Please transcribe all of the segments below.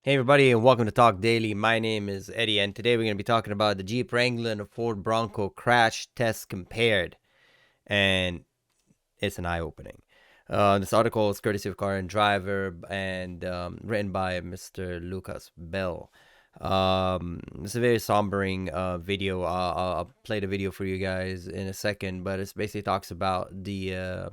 Hey everybody, and welcome to Talk Daily. My name is Eddie, and today we're going to be talking about the Jeep Wrangler and the Ford Bronco crash test compared, and it's an eye-opening. This article is courtesy of Car and Driver and written by Mr. Lucas Bell. It's a very sombering video. I'll play the video for you guys in a second, but it basically talks about the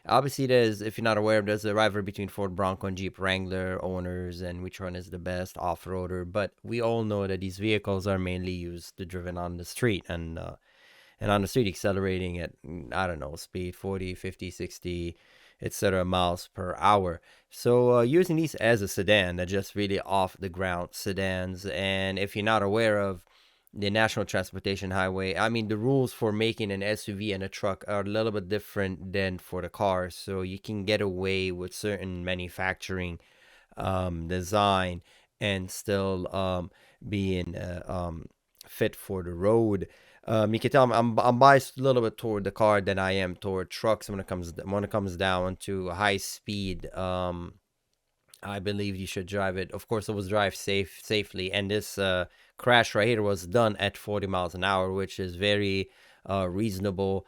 obviously, if you're not aware, there's a rivalry between Ford Bronco and Jeep Wrangler owners and which one is the best off-roader. But we all know that these vehicles are mainly used to driven on the street and on the street accelerating at, I don't know, speed 40, 50, 60, etc. miles per hour. So using these as a sedan, they're just really off the ground sedans. And if you're not aware of the National Transportation Highway, I mean, the rules for making an SUV and a truck are a little bit different than for the car. So you can get away with certain manufacturing design and still being fit for the road. You can tell I'm biased a little bit toward the car than I am toward trucks when it comes down to high speed. I believe you should drive it. Of course, it was drive safely, and this crash right here was done at 40 miles an hour, which is very reasonable.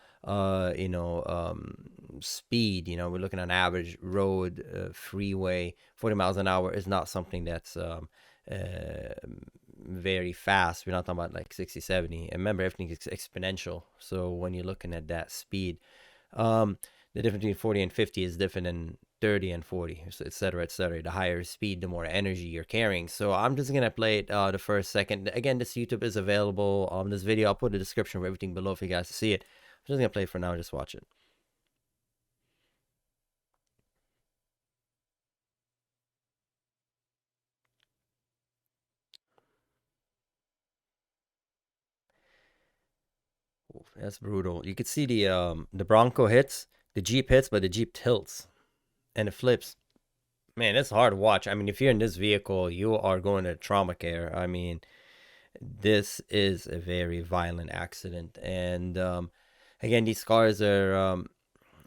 Speed. We're looking at an average road freeway. 40 miles an hour is not something that's very fast. We're not talking about like 60, 70. And remember, everything is exponential. So when you're looking at that speed, the difference between 40 and 50 is different than 30 and 40, so et cetera, et cetera. The higher speed, the more energy you're carrying. So I'm just gonna play it the first second. Again, this YouTube is available. This video, I'll put the description of everything below for you guys to see it. I'm just gonna play it for now. Just watch it. Oof, that's brutal. You could see the Bronco hits, the Jeep hits, but the Jeep tilts and it flips. Man, it's hard to watch. I mean, if you're in this vehicle, you are going to trauma care. I mean, this is a very violent accident. And again, these cars are,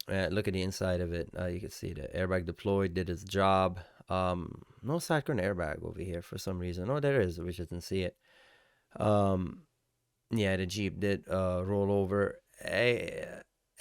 look at the inside of it. You can see the airbag deployed, did its job. No side curtain airbag over here for some reason. Oh, there is. We just didn't see it. Yeah, the Jeep did roll over.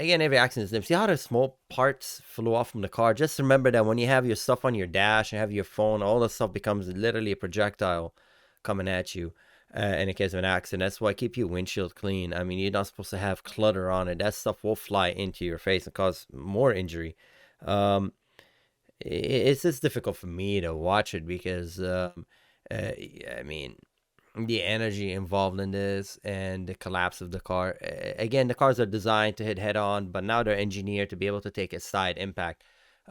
Again, every accident is different. See how the small parts flew off from the car? Just remember that when you have your stuff on your dash and have your phone, all the stuff becomes literally a projectile coming at you in the case of an accident. That's why keep your windshield clean. I mean, you're not supposed to have clutter on it. That stuff will fly into your face and cause more injury. It's just difficult for me to watch it because, I mean, the energy involved in this and the collapse of the car. Again, the cars are designed to hit head on, but now they're engineered to be able to take a side impact.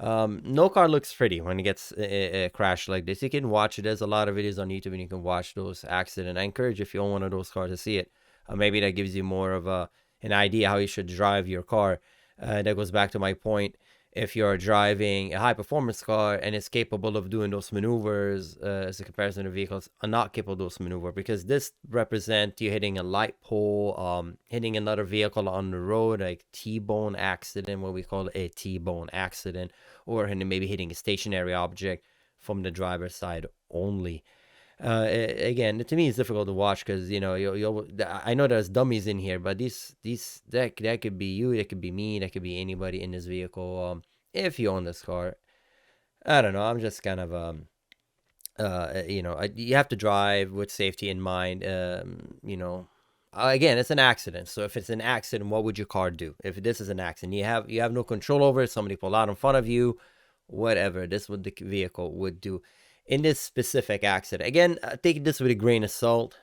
No car looks pretty when it gets a crash like this. You can watch it. There's a lot of videos on YouTube and you can watch those accidents. I encourage if you own one of those cars to see it. Maybe that gives you more of an idea how you should drive your car. That goes back to my point. If you're driving a high performance car and it's capable of doing those maneuvers as a comparison to vehicles are not capable of those maneuvers, because this represents you hitting a light pole, hitting another vehicle on the road, like T-bone accident, what we call a T-bone accident, or maybe hitting a stationary object from the driver's side only. Again, to me, it's difficult to watch because I know there's dummies in here, but that could be you, that could be me, that could be anybody in this vehicle. If you own this car, I don't know. I'm just kind of you have to drive with safety in mind. Again, it's an accident. So if it's an accident, what would your car do? If this is an accident, you have no control over it. Somebody pulled out in front of you, whatever. This is what the vehicle would do in this specific accident. Again, take this with a grain of salt.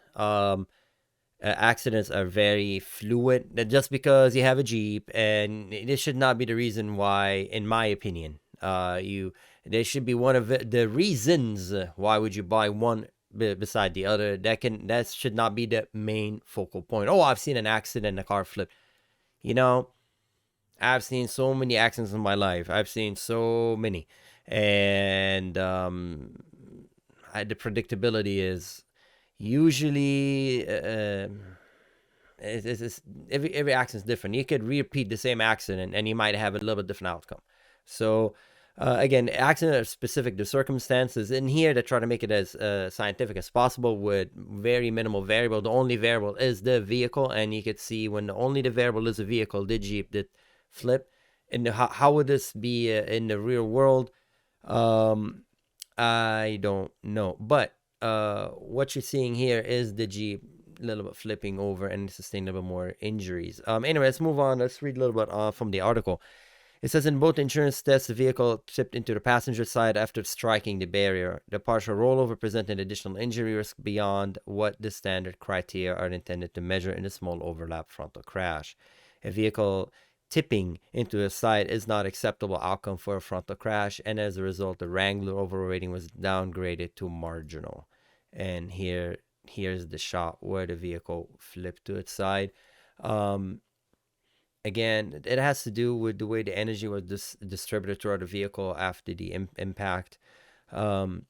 Accidents are very fluid. Just because you have a Jeep, and this should not be the reason why, in my opinion, there should be one of the reasons why would you buy one beside the other. That should not be the main focal point. Oh, I've seen an accident, a car flipped. I've seen so many accidents in my life. I've seen so many, and the predictability is usually every accident is different. You could repeat the same accident and you might have a little bit different outcome. So Again, accidents are specific to circumstances. In here, they try to make it as scientific as possible with very minimal variable. The only variable is the vehicle, and you could see when only the variable is a vehicle, the Jeep did flip. And how would this be in the real world? Um, I don't know. But what you're seeing here is the Jeep a little bit flipping over and sustaining a little bit more injuries. Anyway, let's move on. Let's read a little bit from the article. It says in both insurance tests, the vehicle tipped into the passenger side after striking the barrier. The partial rollover presented additional injury risk beyond what the standard criteria are intended to measure in a small overlap frontal crash. A vehicle tipping into the side is not acceptable outcome for a frontal crash, and as a result, the Wrangler overrating was downgraded to marginal. And here's the shot where the vehicle flipped to its side. Um, Again, it has to do with the way the energy was distributed throughout the vehicle after the impact. Um,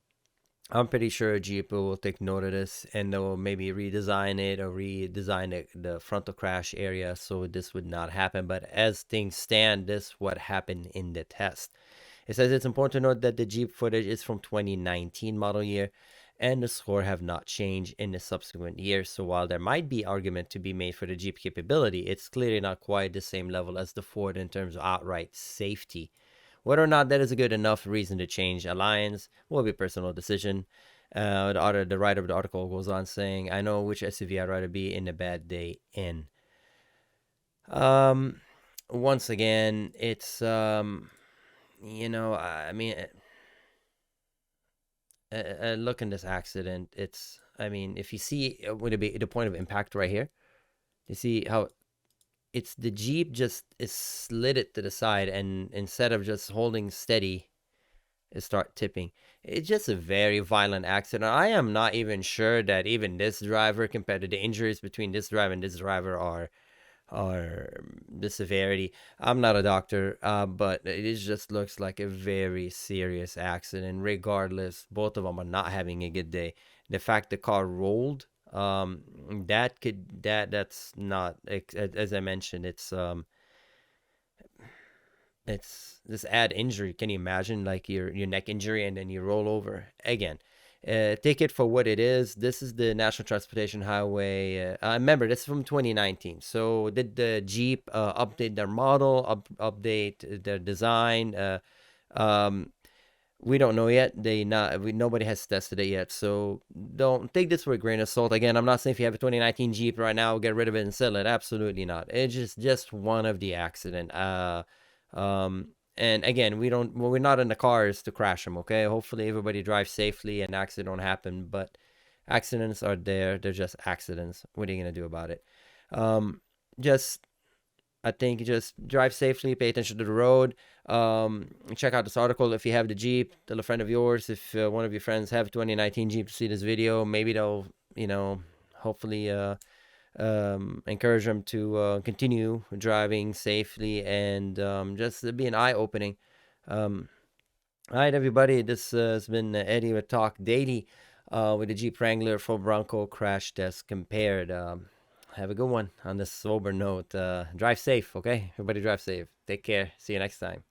I'm pretty sure Jeep will take note of this and they'll maybe redesign it or redesign the frontal crash area so this would not happen. But as things stand, this is what happened in the test. It says it's important to note that the Jeep footage is from 2019 model year and the score have not changed in the subsequent years. So while there might be argument to be made for the Jeep capability, it's clearly not quite the same level as the Ford in terms of outright safety. Whether or not that is a good enough reason to change alliance will be a personal decision. The writer of the article goes on saying, "I know which SUV I'd rather be in a bad day in." Um, Once again, it's I mean, look in this accident. It's, I mean, if you see, would it be the point of impact right here? You see how it's the Jeep just is slid it to the side, and instead of just holding steady, it start tipping. It's just a very violent accident. I am not even sure that even this driver, compared to the injuries between this driver and this driver, are the severity. I'm not a doctor, but it just looks like a very serious accident. Regardless, both of them are not having a good day. The fact the car rolled, that's not, as I mentioned, it's this add injury. Can you imagine like your neck injury and then you roll over again? Take it for what it is. This is the National Transportation Highway. Remember, this is from 2019. So did the Jeep update their model, update their design? Um, we don't know yet. Nobody has tested it yet. So don't take this with a grain of salt. Again, I'm not saying if you have a 2019 Jeep right now, get rid of it and sell it. Absolutely not. It's just one of the accident. Um, and again, we're not in the cars to crash them. Okay, hopefully everybody drives safely and accidents don't happen. But accidents are there. They're just accidents. What are you gonna do about it? Just I think just drive safely, pay attention to the road. Check out this article if you have the Jeep. Tell a friend of yours if one of your friends have 2019 Jeep to see this video. Maybe they'll, hopefully encourage them to continue driving safely and just be an eye opening. Um, all right, everybody. This has been Eddie with Talk Daily with the Jeep Wrangler for Bronco crash test compared. Have a good one on this sober note. Drive safe, okay? Everybody drive safe. Take care. See you next time.